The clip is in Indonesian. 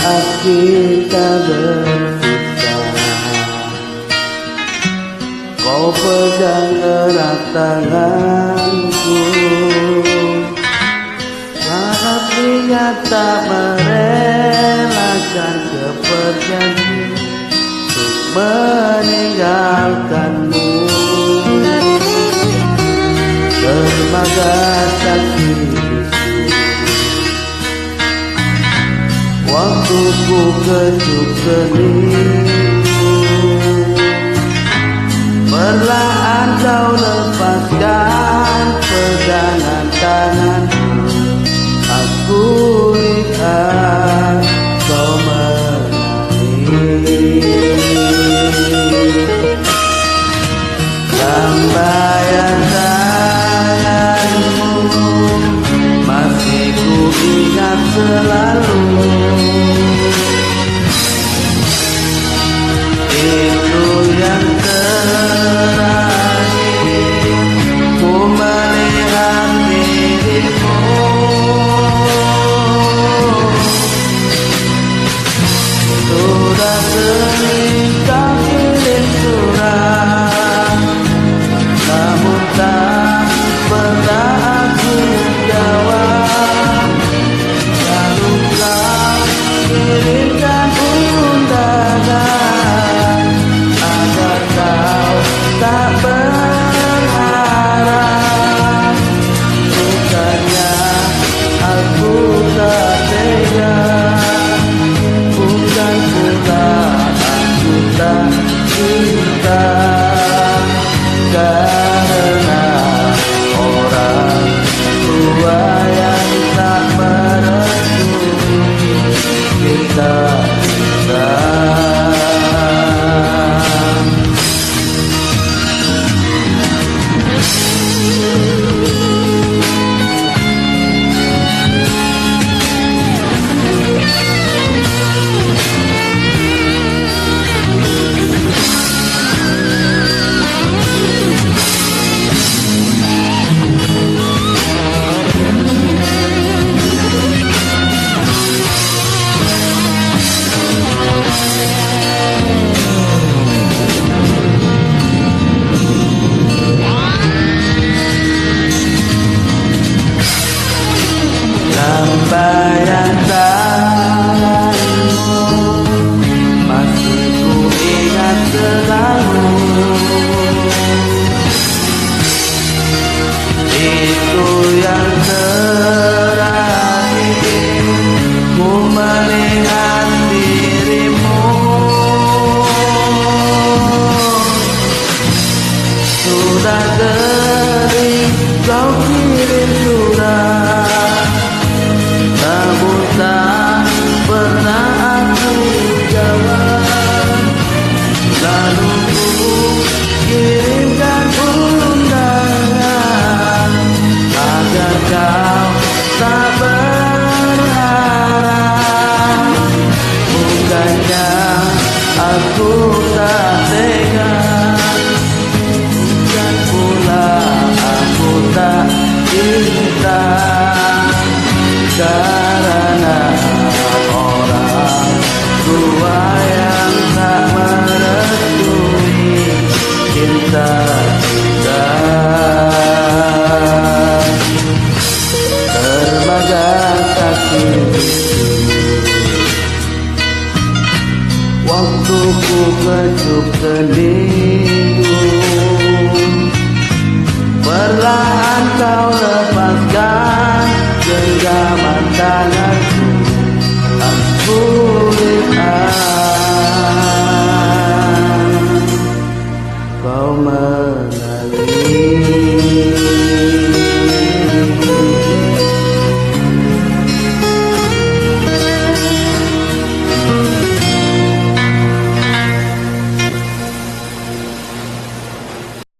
saat kita berpisah, kau pegang erat tanganku saat niat tak merelakan kepergianmu untuk meninggalkanmu. Dermaga saksi waktu ku kecup keningmu, perlahan kau lepaskan pegangan tanganku. Aku lihat kau menangis, lambaian tanganmu masih ku ingat selalu. Itu yang terakhir ku melihat dirimu. Sudah sering kau kirim surat, namun tak pernah aku jawab. Lalu kau kirimkan undangan agar kau tak berharap. Bukannya aku tak tega, bukan pula aku tak cinta, karena orang tua yang tak merestui kita. Lambaian tanganmu masih ku ingat selalu. Itu yang terakhir ku melihat dirimu. Sudah sering kau kirim surat, namun tak pernah aku jawab. Lalu ku kirimkan undangan agar kau tak berharap. Bukannya aku tak tega, bukan pula aku tak cinta, karena orang tua yang tak merestui cinta kita. Dermaga kaki waktu ku kecup keningmu,